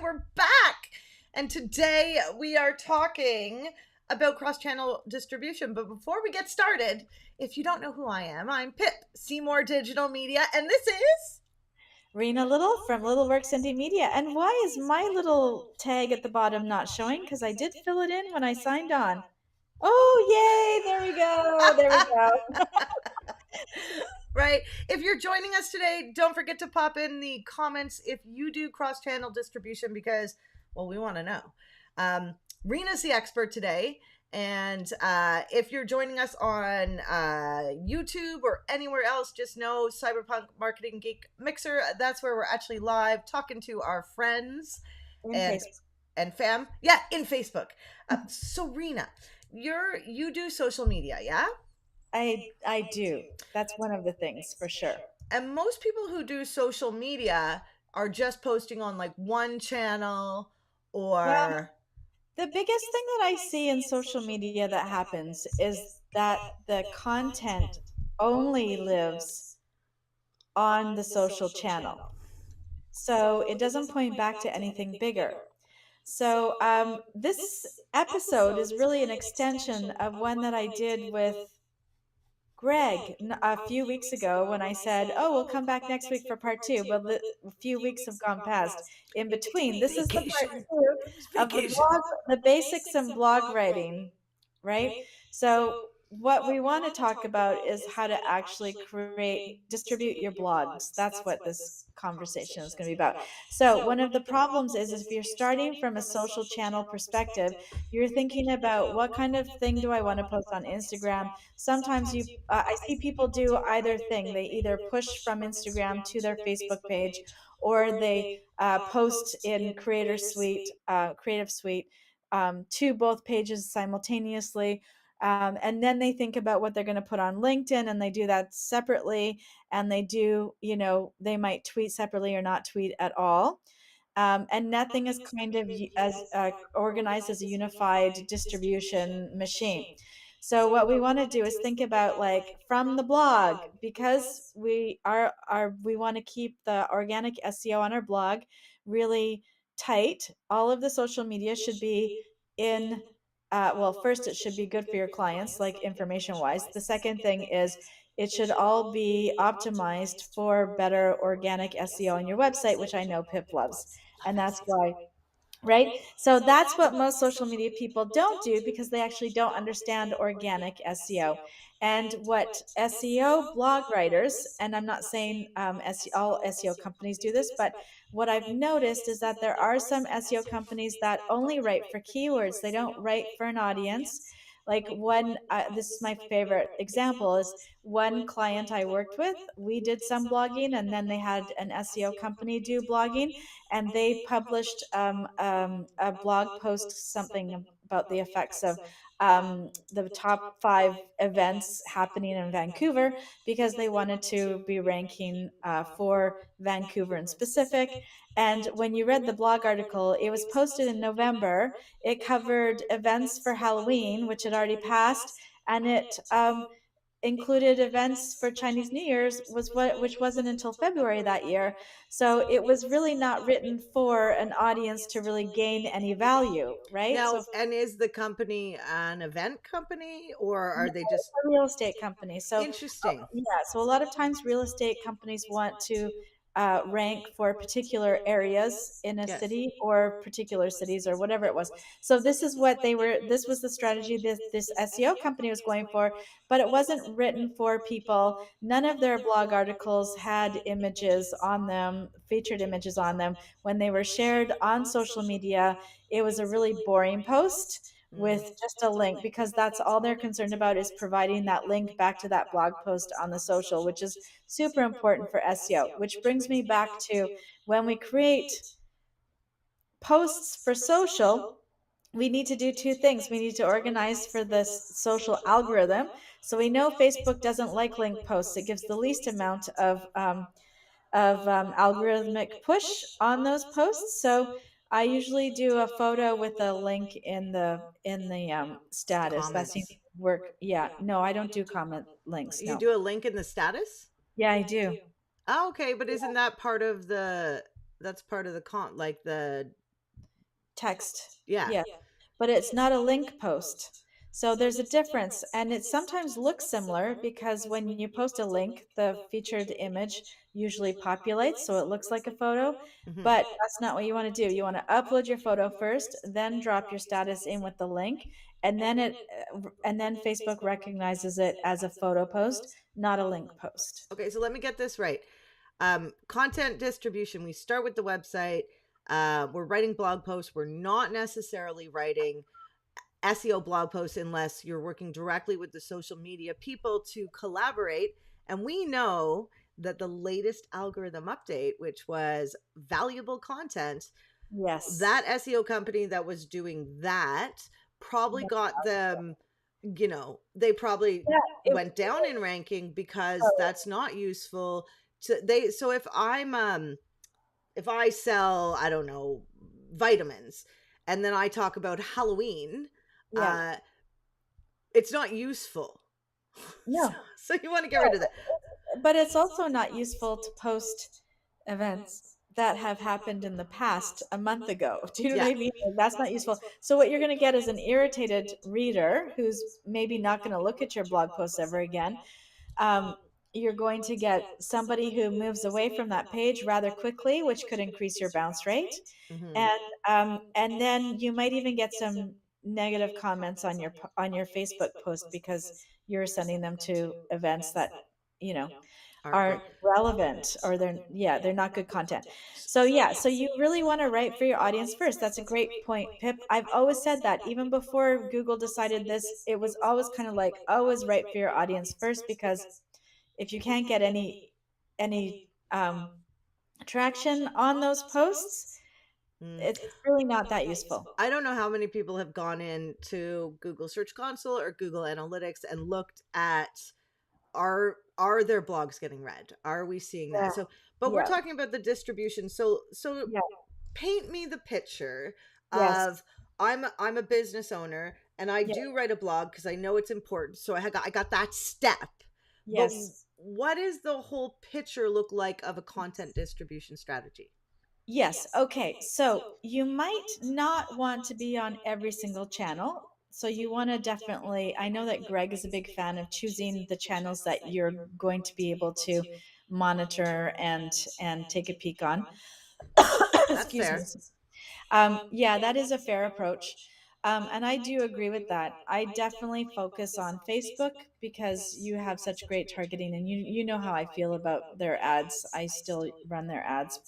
we're back. And today we are talking about cross-channel distribution. But before we get started, if you don't know who I am, I'm Pip, Seymour Digital Media, and this is Rena Little from Little Works Indie Media. And why is my little tag at the bottom not showing? Because I did fill it in when I signed on. Oh, yay! There we go. There we go. right. If you're joining us today, don't forget to pop in the comments if you do cross-channel distribution because, well, we want to know. Rena's the expert today. And if you're joining us on YouTube or anywhere else, just know Cyberpunk Marketing Geek Mixer. That's where we're actually live talking to our friends In and Facebook. and fam. Yeah, in Facebook. So Rena, you do social media, yeah? I do. That's one of the things for sure. And most people who do social media are just posting on like one channel Well, or the biggest thing that I see in social media that happens is that the content only lives on the social channel. So it doesn't point back to anything bigger. So this episode is really an extension of one that I did with Greg a few weeks ago when I said, "Oh, we'll come back next week for part two." But a few weeks have gone past in between. This is the part vacation. two It's of the vacation. blog, the basics in blog writing, right? So what we want to talk about is how to actually distribute your blogs. That's what this conversation is going to be about. So one of the problems is if you're starting from a social channel perspective, you're thinking about what kind of thing do I want to post on Instagram. Sometimes I see people do either thing. They either push from Instagram to their Facebook page, or they post in Creative Suite, to both pages simultaneously. And then they think about what they're going to put on LinkedIn, and they do that separately. And they might tweet separately or not tweet at all. And nothing is kind of as organized as a unified distribution machine. So what we want to do is think about, like, from the blog, because we want to keep the organic SEO on our blog really tight. All of the social media should be in well, first, it should be good for your clients, like information wise. The second thing is it should all be optimized for better organic SEO on your website, which I know Pip loves. And that's why, right? So that's what most social media people don't do, because they actually don't understand organic SEO. And what SEO blog writers, and I'm not saying all SEO companies do this, but what I've noticed is that there are some SEO companies that only write for keywords. They don't write for an audience. Like this is my favorite example, is one client I worked with. We did some blogging, and then they had an SEO company do blogging, and they published a blog post, something about the effects of the top 5 events happening in Vancouver, because they wanted to be ranking for Vancouver in specific. And when you read the blog article, it was posted in November. It covered events for Halloween, which had already passed, and it included events for Chinese New Year's, which wasn't until February that year. So it was really not written for an audience to really gain any value, right? Now, So and is the company an event company or no, are they just it's a real estate company. So interesting? yeah, so a lot of times real estate companies want to rank for particular areas in a Yes. city, or particular cities, or whatever it was. So this was the strategy this SEO company was going for, but it wasn't written for people. None of their blog articles had images on them, featured images on them. When they were shared on social media, it was a really boring post with just a link, because that's all they're concerned about, is providing that link back to that blog post on the social, which is super important for SEO. Which brings me back to, when we create posts for social, we need to do 2 things. We need to organize for this social algorithm. So we know Facebook doesn't like link posts. It gives the least amount of algorithmic push on those posts. So I usually do a photo with a link in the status. That seems to Comments. work. Yeah, no, I don't do comment links. You No. do a link in the status? Yeah, I do. Oh, okay, but isn't that part of the that's part of the con like the Text. Yeah. Yeah. But it's not a link post. So there's a difference, and it sometimes looks similar because when you post a link, the featured image usually populates, so it looks like a photo. Hmm. But that's not what you want to do. You want to upload your photo first, then drop your status in with the link, and then Facebook recognizes it as a photo post, not a link post. Okay, so let me get this right. Content distribution, we start with the website. We're writing blog posts. We're not necessarily writing SEO blog posts unless you're working directly with the social media people to collaborate. And we know that the latest algorithm update, which was valuable content, Yes. that SEO company that was doing that probably got them, they probably Yeah, went down in ranking because that's not useful to they. So if I sell, I don't know, vitamins, and then I talk about Halloween, yeah. it's not useful. No. So you want to get rid of that. But it's also not useful to post events that have happened in the past a month ago. Do you know what I mean? Like, that's not useful. So what you're going to get is an irritated reader who's maybe not going to look at your blog posts ever again. You're going to get somebody who moves away from that page rather quickly, which could increase your bounce rate. Mhm. And then you might even get some negative comments on your Facebook post because you're sending them to events that you know aren't relevant, or they're not good content. So yeah, so you really want to write for your audience first. That's a great point, Pip. I've always said that even before Google decided this, it was always kind of like, always write for your audience first, because if you can't get any traction on those posts, it's really not that useful. I don't know how many people have gone into Google Search Console or Google Analytics and looked at, are their blogs getting read? Are we seeing that? Yeah. So, but we're Yeah. talking about the distribution. So Yeah. paint me the picture Yes. of, I'm a business owner and I Yeah. do write a blog because I know it's important. So I got that step. But Yes. what does the whole picture look like of a content distribution strategy? Yes. Okay. So you might not want to be on every single channel. So you want to definitely, I know that Greg is a big fan of choosing the channels that you're going to be able to monitor and take a peek on. That's Excuse me. fair. Yeah, that is a fair approach. And I do agree with that. I definitely focus on Facebook because you have such great targeting, and you know how I feel about their ads. I still run their ads.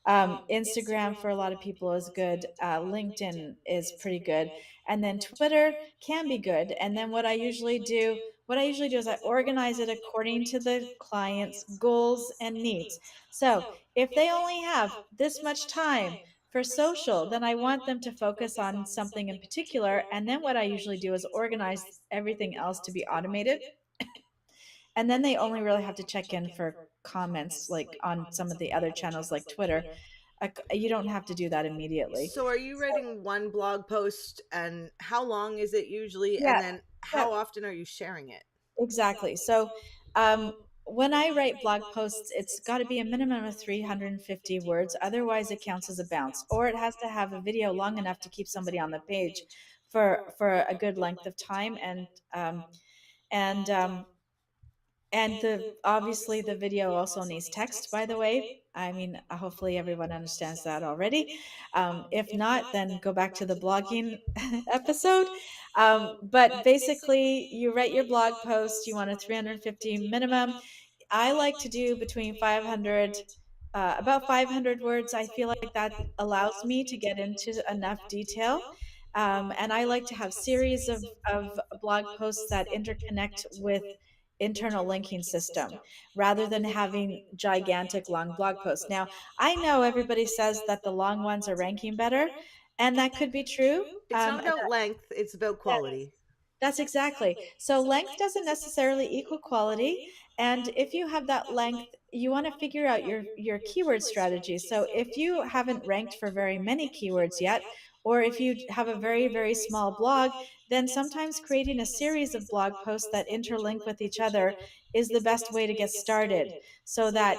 Instagram for a lot of people is good. LinkedIn is pretty good, and then Twitter can be good. And then what I usually do is I organize it according to the client's goals and needs. So if they only have this much time for social, then I want them to focus on something in particular. And then what I usually do is organize everything else to be automated, and then they only really have to check in for comments, like on some of the other channels like Twitter. You don't have to do that immediately. So are you writing one blog post, and how long is it usually? Yeah, And then yeah, how often are you sharing it? exactly. So when I write blog posts, it's got to be a minimum of 350 words. Otherwise, it counts as a bounce, or it has to have a video long enough to keep somebody on the page for a good length of time. And and the obviously the video also needs text, by the way. I mean, hopefully everyone understands that already. If not, then go back to the blogging episode. But basically, you write your blog post, you want a 350 minimum. I like to do between 500, about 500 words. I feel like that allows me to get into enough detail. And I like to have series of blog posts that interconnect with internal linking system rather than having gigantic long blog posts. Now, I know everybody says that the long ones are ranking better, and that could be true. It's not about length, it's about quality. That's exactly. So length doesn't necessarily equal quality. And if you have that length, you want to figure out your keyword strategy. So if you haven't ranked for very many keywords yet, Or if you have a very, very small blog, then sometimes creating a series of blog posts that interlink with each other is the best way to get started, so that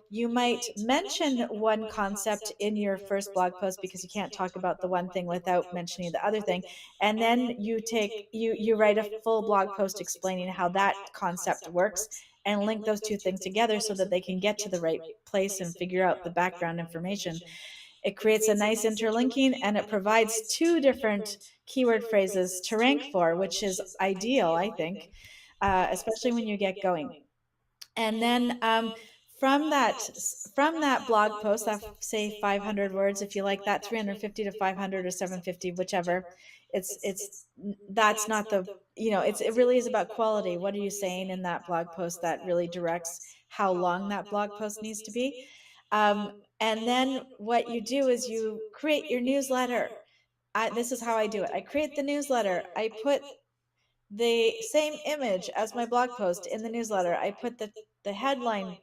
you might mention one concept in your first blog post, because you can't talk about the one thing without mentioning the other thing, and then you write a full blog post explaining how that concept works, and link those two things together so that they can get to the right place and figure out the background information. It creates a nice interlinking, and it provides two different keyword phrases to rank for, which is ideal, I think, especially when you get going. And then from that from that blog post, that, say, 500 words, if you like that, 350 to 500 or 750, whichever, it's that's not the, it really is about quality. What are you saying in that blog post that really directs how long that blog post needs to be? And then what you do is you create your newsletter. This is how I do it. I create the newsletter. I put the same image as my blog post in the newsletter. I put the headline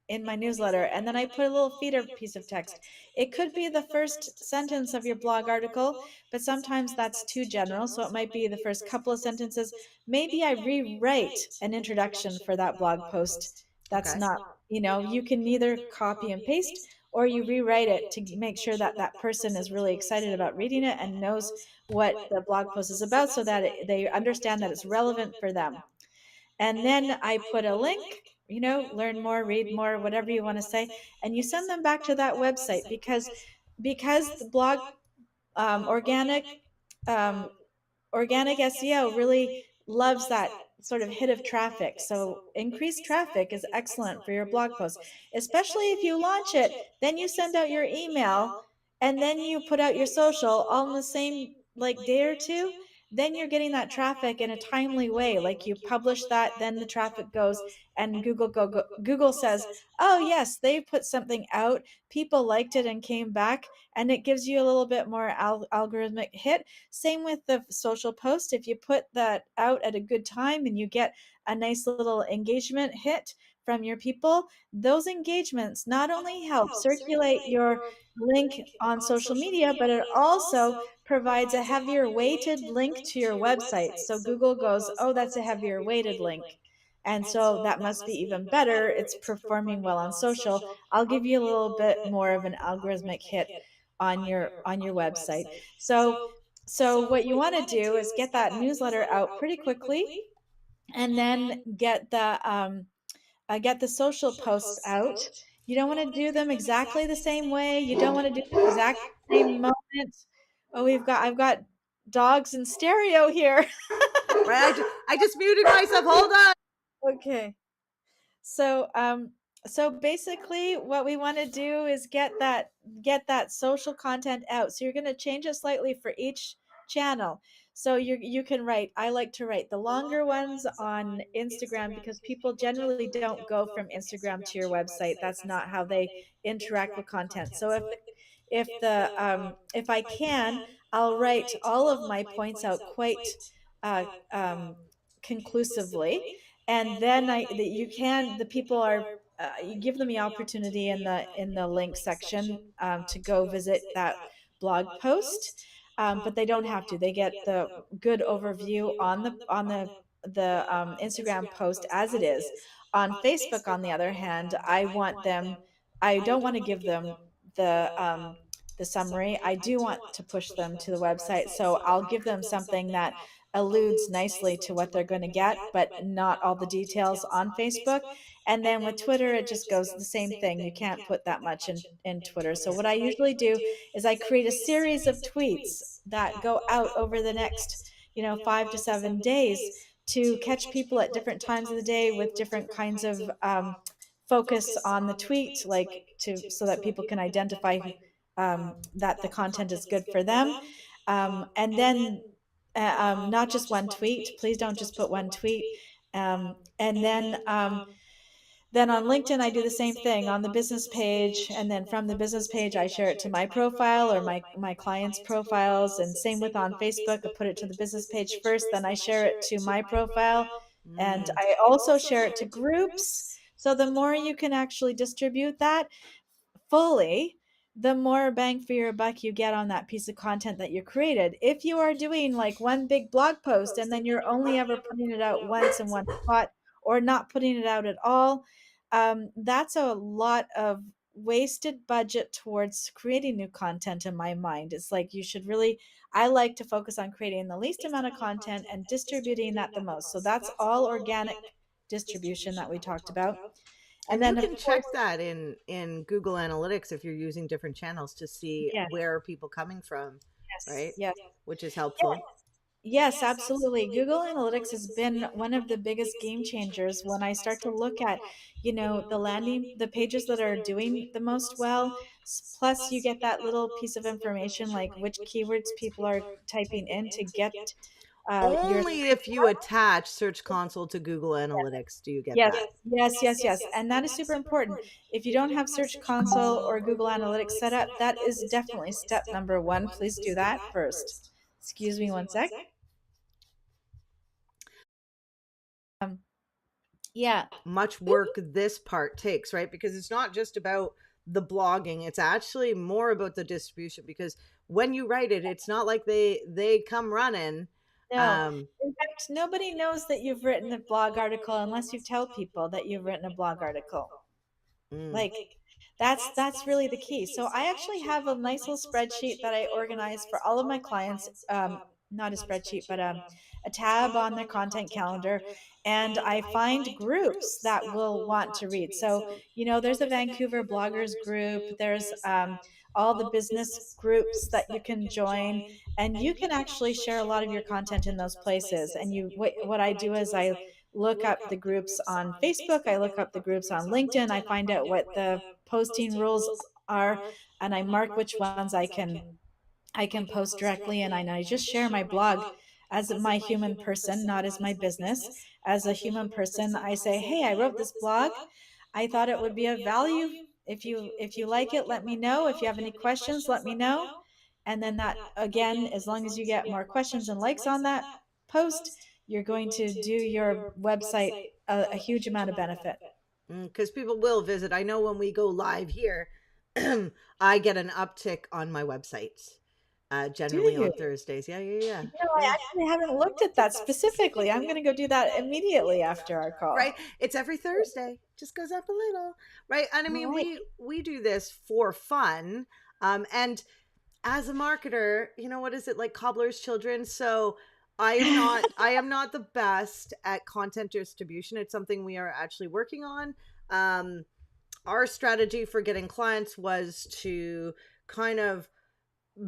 in my newsletter, and then I put a little feeder piece of text. It could be the first sentence of your blog article, but sometimes that's too general, so it might be the first couple of sentences. Maybe I rewrite an introduction for that blog post. That's Okay. not, you can either copy and paste, or you rewrite it to make sure that that person is really excited about reading it and knows what the blog post is about, so that they understand that it's relevant for them. And then I put a link, learn more, read more, whatever you want to say, and you send them back to that website, because the blog, organic, um, organic SEO really loves that sort of hit of traffic. So increased traffic is excellent for your blog post, especially if you launch it, then you send out your email, and then you put out your social all in the same, like, day or two. Then you're getting that traffic in a timely way. Like, you publish that, then the traffic goes, and Google says, "Oh yes, they put something out. People liked it and came back," and it gives you a little bit more algorithmic hit. Same with the social post. If you put that out at a good time and you get a nice little engagement hit from your people, those engagements not only help circulate your link on social media, but it also provides a heavier weighted link to your website. So Google goes, "Oh, that's a heavier weighted link. And so that must be even better. It's performing well on social. I'll give you a little bit more of an algorithmic hit on your website." So what you want to do is get that newsletter out pretty quickly, and then get the social posts out. You don't want to do them exactly the same way. You don't want to do the exact same moment. Oh, I've got dogs in stereo here. Right. I just muted myself. Hold on. Okay. So so basically what we want to do is get that social content out. So you're going to change it slightly for each channel. So you can write, I like to write the longer ones on Instagram, because people generally don't go from Instagram to your website. That's not how they interact with content. So if I can, I'll write all of my points out quite uh, um, conclusively, and then the people are, you give them the opportunity in the link section, to go visit that blog post, but they don't have to. They get the good overview on the Instagram post as it is. On Facebook, on the other hand, I don't want to give them the summary. I do want to push them to the website, so I'll give them something that alludes nicely to what they're going to get, but not all the details on Facebook. And then with Twitter, it just goes the same thing. You can't put that much in Twitter. So what I usually do is I create a series of tweets that go out over the next, 5 to 7 days, to catch people at different times of the day with different kinds of focus on the tweet, like, so that people can identify that the content is good for them. And then not just one tweet. Please don't just put one tweet. And then on LinkedIn, I do the same thing on the business page. And then from the business page, I share it to my profile or my clients' profiles. And same with on Facebook, I put it to the business page first, then I share it to my profile. And Mm. I also share it to groups. So the more you can actually distribute that fully, the more bang for your buck you get on that piece of content that you created. If you are doing like one big blog post and then you're only ever putting it out once in one spot or not putting it out at all, that's a lot of wasted budget towards creating new content in my mind. It's like you should really, I like to focus on creating the least amount of content and distributing that the most. So that's all organic distribution that we talked about. And And you then, of can course, check that in Google Analytics if you're using different channels to see yes, where are people coming from, yes, right? yes. Which is Yeah, helpful. yes, absolutely. Google Analytics has been one of the biggest game changers when I start to look at, the pages that are doing the most well. Plus, you get that little piece of information like which keywords people are typing in to get your. Only if you attach Search Console to Google Analytics do you get Yes, that. yes, yes, yes. And that is super important. If you don't have Search Console or Google Analytics set up, that is definitely step number one. Please do that first. Excuse me one sec. Um, yeah. Much work this part takes, right? Because it's not just about the blogging, it's actually more about the distribution, because when you write it, it's not like they come running. No. um In fact, nobody knows that you've written a blog article unless you tell people that you've written a blog article. mm. Like that's really the key. So I actually have a nice little spreadsheet that I organize for all of my clients. Not a spreadsheet, but a tab on their content calendar, and I find groups that will want to read. So there's a Vancouver bloggers group. There's all the business groups that you can join, and you can actually share a lot of your content in those places. And what I do is I look up the groups on Facebook, I look up the groups on LinkedIn, I find out what the posting rules are, and I mark which ones I can post directly, and I just share my blog as my human person, not as my business. As a human person, I say, "Hey, I wrote this blog. I thought it would be of value. If you like it, let me know. If you have any questions, let me know." And then that again, as long as you get more questions and likes on that post, you're going to do your website a huge amount of benefit. Because people will visit. I know when we go live here, I get an uptick on my website, Do generally you? on Thursdays. Yeah, yeah, yeah, I yeah. actually haven't looked at that specifically. I'm going to go do that immediately after our call. Right. It's every Thursday. Just goes up a little, right? And I All mean, right. we do this for fun, and as a marketer, what is it, like cobbler's children? So I am not the best at content distribution. It's something we are actually working on. Um, our strategy for getting clients was to kind of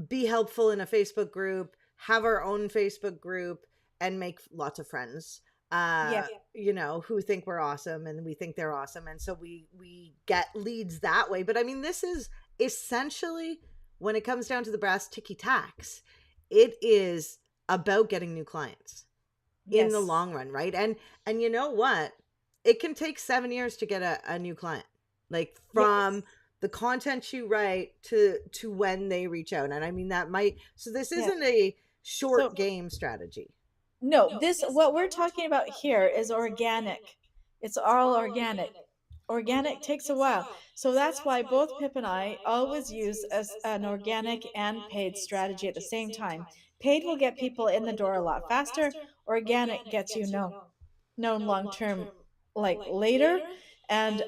be helpful in a Facebook group, have our own Facebook group, and make lots of friends. Yeah. Who think we're awesome and we think they're awesome. And so we get leads that way. But I mean, this is essentially, when it comes down to the brass ticky tacks, it is about getting new clients in the Yes. long run, right? And you know what? It can take 7 years to get a new client. Like from Yes. the content you write to when they reach out. And I mean that might, so this Yeah. isn't a So short game strategy. no, this what we're talking about here is organic. It's all organic. Organic takes a while. So that's why both Pip and I always use an organic and paid strategy at the same time. Paid will get people in the door a lot faster. Organic gets you known long term, like later, and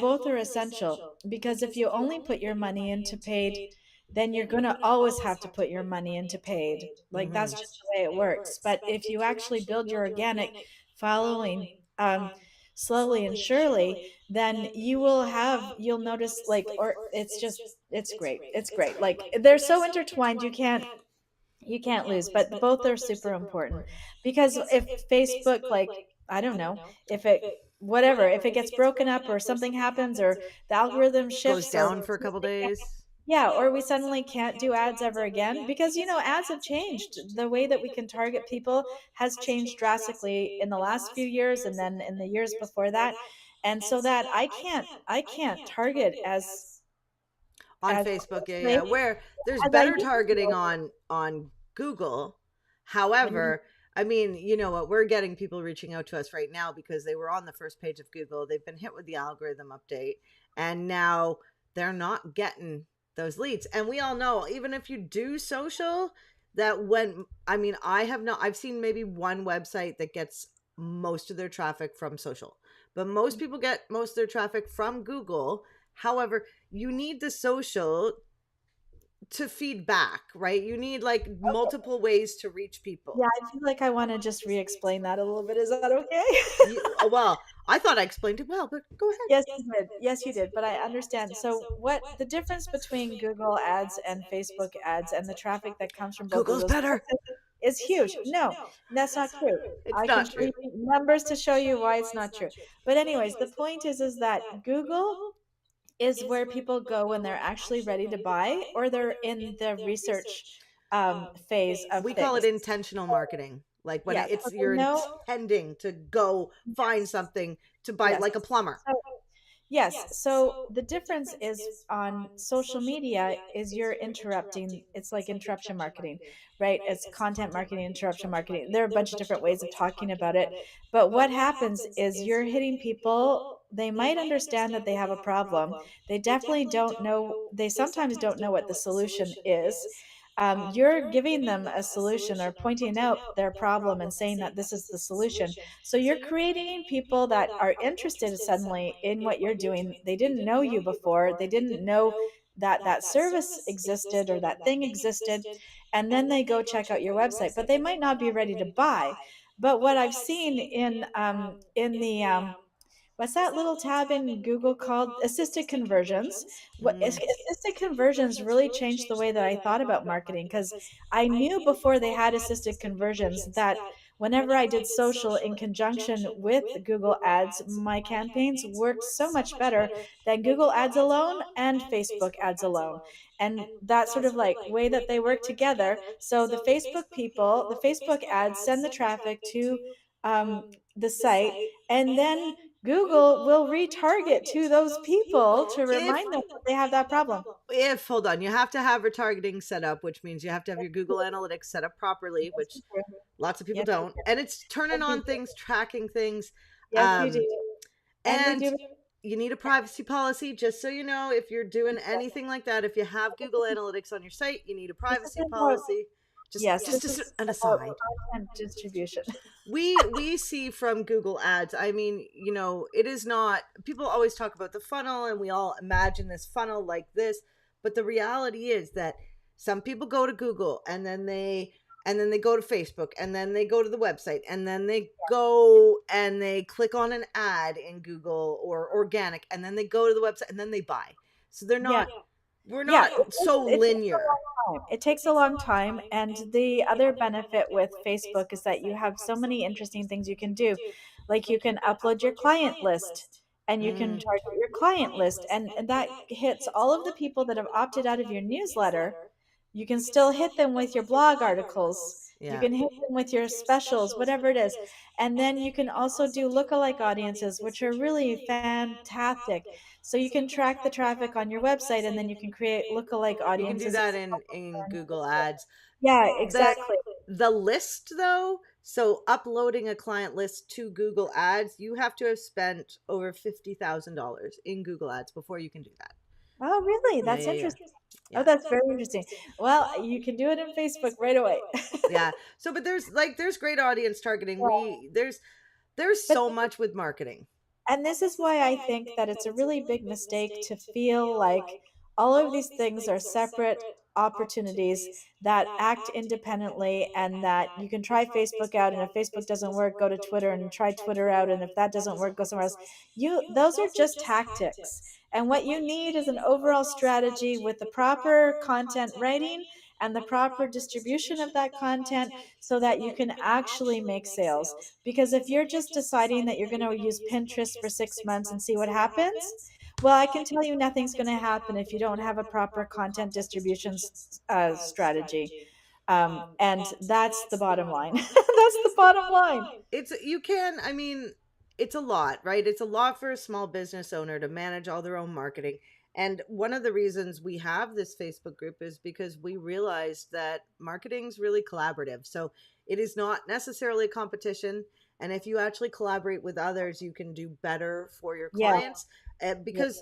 both are essential, because if you only put your money into paid, then you're going to always have to put your money into paid. Like Hmm. that's just the way it works. But if you actually build your organic following, slowly and surely, then you'll notice, like, or it's great, like they're so intertwined, you can't lose, but both are super important. Because if Facebook, like, I don't know, if it whatever, if it gets broken up or something happens or the algorithm Goes shifts, or down for a couple days. yeah, or we suddenly can't do ads ever again, because ads have changed. The way that we can target people has changed drastically in the last few years and then in the years before that. And so that I can't target On as Facebook, yeah, closely yeah. Where there's as I better used to be targeting able on Google. when However, I mean, you know what? We're getting people reaching out to us right now because they were on the first page of Google. They've been hit with the algorithm update, and now they're not getting those leads. And we all know, even if you do social, that I've seen maybe one website that gets most of their traffic from social, but most people get most of their traffic from Google. However, you need the social to feed back, right? You need like multiple ways to reach people. Yeah, I feel like I want to just re-explain that a little bit. Is that okay? Well, I thought I explained it well, but go ahead. Yes, you did. Yes, you did. But I understand. So, what the difference between Google ads and Facebook ads and the traffic that comes from both of Google's those better. is huge. No, that's not true. It's I can not show true. you numbers to show you why it's not true. But anyways, the point is that Google is where people go when they're actually ready to buy or they're in the research phase of We call it things. intentional marketing. Like when Yes, so it's they you're know. intending to go find something to buy, Yes. like a plumber. So, yes. So the difference is on social media is you're interrupting. It's like interruption marketing, right? It's content marketing, interruption marketing. There are a bunch of different ways of talking about it. But what happens is you're hitting people. They might understand that they have a problem. They definitely don't know. They sometimes don't know what the solution is. You're giving them a solution or pointing out their problem and saying that this is the solution. So you're creating people that are interested suddenly in what you're doing. They didn't know you before. They didn't know that that service existed or that thing existed. And then they go check out your website, but they might not be ready to buy. But what I've seen in the what's that little tab in Google called assisted conversions? What Mm. assisted conversions really changed the way that I thought about marketing because I knew before they had assisted conversions that whenever I did social in conjunction with Google Ads, my campaigns worked so much better than Google Ads alone and Facebook ads alone. And that sort of like way that they work together. So the Facebook people, the Facebook ads send the traffic to the site, and then Google will retarget to those people to remind them that they have that problem. If hold on, you have to have retargeting set up, which means you have to have your Google Analytics set up properly, Yes, which you do. lots of people Yes, you don't. do. And it's turning Yes, you on do. things, tracking things. Yes, you do. And they And do. you need a privacy policy, just so you know, if you're doing anything like that. If you have Google Analytics on your site, you need a This is privacy about, policy. yes, Just this is an about aside. content distribution. We see from Google Ads, I mean, it is not, people always talk about the funnel and we all imagine this funnel like this, but the reality is that some people go to Google and then they go to Facebook and then they go to the website and then they go and they click on an ad in Google or organic and then they go to the website and then they buy. So they're Yeah. not we're Yeah, not so it takes a linear. long time. It takes a long time. And the other benefit with Facebook is that you have so many interesting things you can do. Like you can upload your client list and you can Mm, target your client list. And that hits all of the people that have opted out of your newsletter. You can still hit them with your blog articles. You yeah. can hit them with your specials, whatever it is. And then you can also do lookalike audiences, which are really fantastic. So you can track the traffic on your website and then you can create lookalike You can do audiences. that in Google Ads. Yeah, The exactly. the list though, so uploading a client list to Google Ads, you have to have spent over $50,000 in Google Ads before you can do that. Oh, really? Yeah, That's yeah, yeah. interesting. Oh, Yeah. that's very interesting. Well, you can do it in Facebook right away. Yeah. So but there's great audience targeting. There's But so much with marketing. and this is why I think that it's a really big mistake to feel like all of these things are separate opportunities that act independently and that you can try Facebook out and if Facebook doesn't work go to Twitter and try Twitter out and if that doesn't work go somewhere else. You those are just tactics. And what you need is an overall strategy with the proper content writing and the proper distribution of that content so that you can actually make sales. Because if you're just deciding that you're going to use Pinterest for 6 months and see what happens, well, I can tell you nothing's going to happen if you don't have a proper content distribution strategy. And that's the bottom line. That's the bottom line. It's a lot, right? It's a lot for a small business owner to manage all their own marketing. And one of the reasons we have this Facebook group is because we realized that marketing's really collaborative. So it is not necessarily a competition. And if you actually collaborate with others, you can do better for your Yeah. clients. Because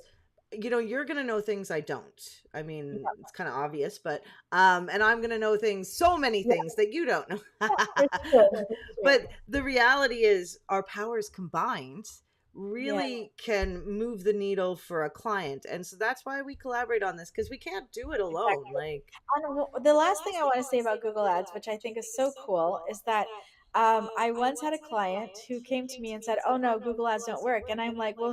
you're going to know things I don't. I mean, Yeah. it's kind of obvious, but and I'm going to know things, so many Yeah. things that you don't know. Yeah, it's true. It's But true. the reality is our powers combined Yeah. really can move the needle for a client. And so that's why we collaborate on this, because we can't do it alone. Exactly. Like, And the last thing I want to say about Google Ads, which I think is so cool, is that I once had a client who came to me and said, "Oh no, Google Ads don't work." And I'm like, "Well,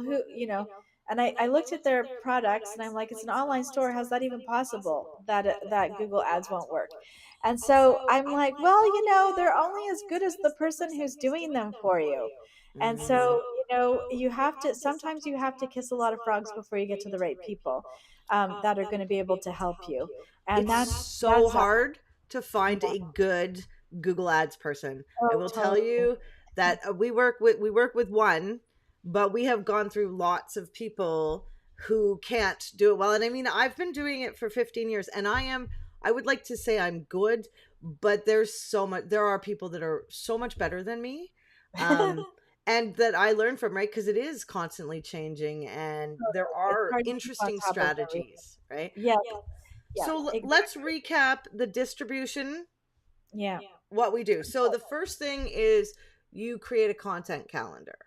and I looked at their products and I'm like, "It's an online store. How's that even possible that Google Ads won't work?" And so I'm like, "Well, they're only as good as the person who's doing them for you." And mhm. so, sometimes you have to kiss a lot of frogs before you get to the right people that are going to be able to help you. And It's so that's hard to find yeah. a good Google Ads person. I Oh, will tell totally. you that we work with one, but we have gone through lots of people who can't do it well. And I mean, I've been doing it for 15 years, and I would like to say I'm good, but there are people that are so much better than me. Um and that I learn from, right? Because it is constantly changing and there It's are hard to keep on interesting top of everything. strategies, right? Yeah, yeah, So let's exactly. recap the distribution, Yeah. what we do. So the first thing is you create a content calendar.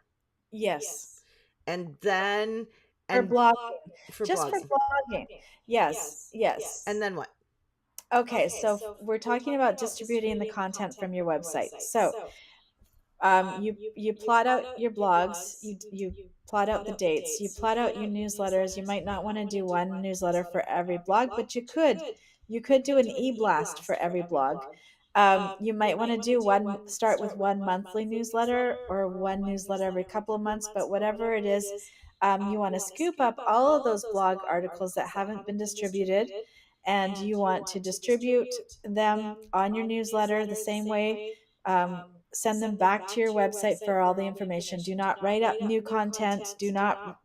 Yes. And then, For and blogging. for Just for blogging. blogging. Yes. Yes. And then what? Okay, so we're talking about distributing the content from your website. So you plot out your blogs, you plot out the dates, you plot out your newsletters. You might not want to do one newsletter for every blog, but you could do an e-blast for every blog. You might want to start with one monthly newsletter or one newsletter every couple of months, but whatever it is, you want to scoop up all of those blog articles that haven't been distributed, and you want to distribute them on your newsletter the same way. Send them back to your website for all the information. Do not write up new content. Do not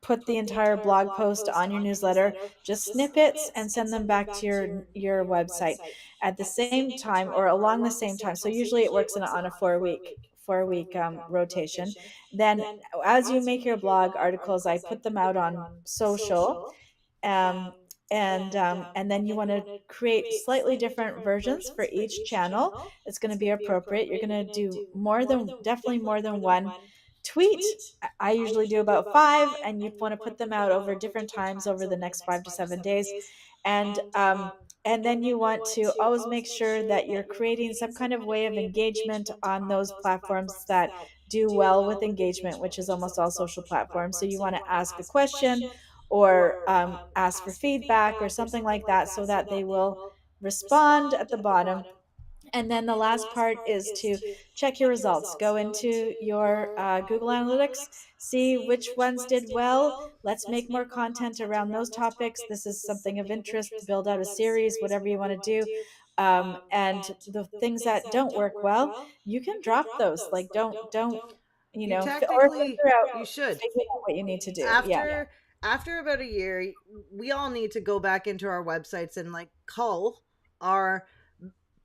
put the entire blog post on your newsletter. Just snippets and send them back to your website at the same time or along the same time. So usually it works on a 4 week rotation. Then as you make your blog articles, I put them out on social. Um, and then you want to create slightly different versions for each channel. It's going to be appropriate. You're going to do definitely more than one tweet. I usually do about five, and you want to put them out over different times over the next 5 to 7 days. And then you want to always make sure that you're creating some kind of way of engagement on those platforms that do well with engagement, which is almost all social platforms. So you want to ask a question or ask for feedback or something like that so that they will respond at the bottom. And then the last part is to check your results. Go into your Google Analytics, see which ones did well. Let's make more content around those topics. This is something of interest. Build out a series, whatever you want to do. And the things that don't work well, you can drop those. Like don't You or technically, you should. figure out what you need to do. Yeah. After about a year, we all need to go back into our websites and like cull our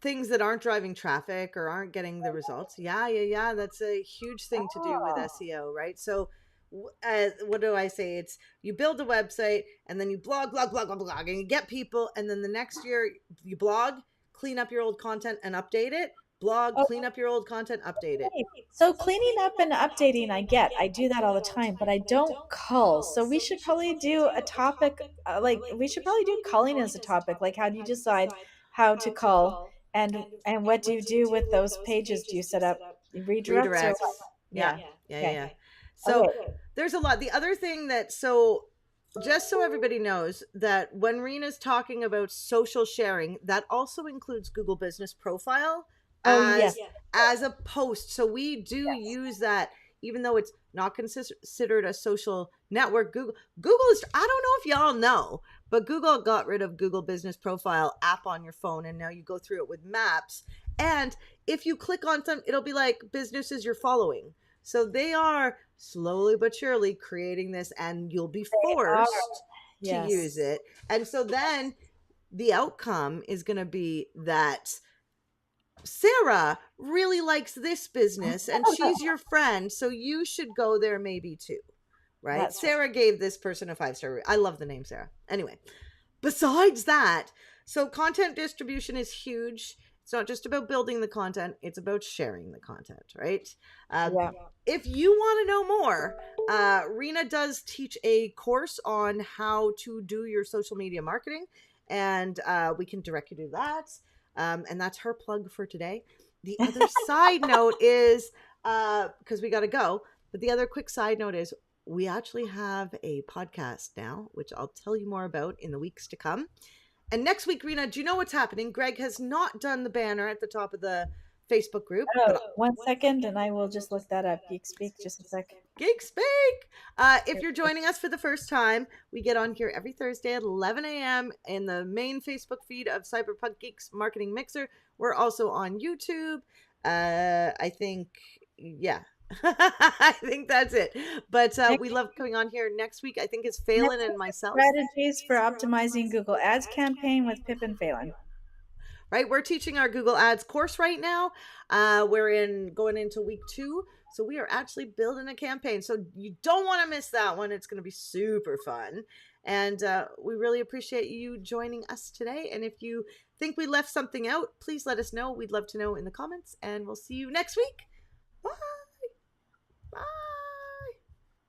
things that aren't driving traffic or aren't getting the results. Yeah. That's a huge thing to do with Oh, SEO, right? So, what do I say? It's you build a website and then you blog, and you get people, and then the next year you blog, clean up your old content and update it. Blog, oh, clean up your old content, update it. right. So cleaning up and updating, I do that all the time, but I don't cull. So we should probably do a topic, we should probably do culling as a topic. Like, how do you decide how to cull, and what do you do with those pages? Do you set up redirects or what? Redirects. Yeah. Okay. Yeah. So Okay. there's a lot. The other thing that, so just so everybody knows that when Rena's talking about social sharing, that also includes Google Business Profile Oh yes. as a post. So we do Yes. use that, even though it's not considered a social network. Google is, I don't know if y'all know, but Google got rid of Google Business Profile app on your phone, and now you go through it with Maps. And if you click on some, it'll be like businesses you're following. So they are slowly but surely creating this, and you'll be They are. forced to use Yes. it. And so then the outcome is going to be that Sarah really likes this business and she's your friend, so you should go there maybe too. right? That's Sarah gave this person a 5-star. I love the name Sarah. Anyway, besides that, so content distribution is huge. It's not just about building the content, it's about sharing the content, right? yeah. If you want to know more, Rena does teach a course on how to do your social media marketing, and we can direct you to that. And that's her plug for today. The other side note is, because we got to go, but the other quick side note is we actually have a podcast now, which I'll tell you more about in the weeks to come. And next week, Rena, do you know what's happening? Greg has not done the banner at the top of the Facebook group. Oh, But 1 second, and I will just look that up. Geek Speak, just a sec. Geek Speak! If you're joining us for the first time, we get on here every Thursday at 11 a.m. in the main Facebook feed of Cyberpunk Geeks Marketing Mixer. We're also on YouTube. I think, yeah. I think that's it. But we love coming on here. Next week, I think, is Phelan and myself. Strategies for optimizing Google Ads campaign with Pip and Phelan. Right, we're teaching our Google Ads course right now. We're going into week 2, so we are actually building a campaign. So you don't want to miss that one. It's going to be super fun, and we really appreciate you joining us today. And if you think we left something out, please let us know. We'd love to know in the comments, and we'll see you next week. Bye.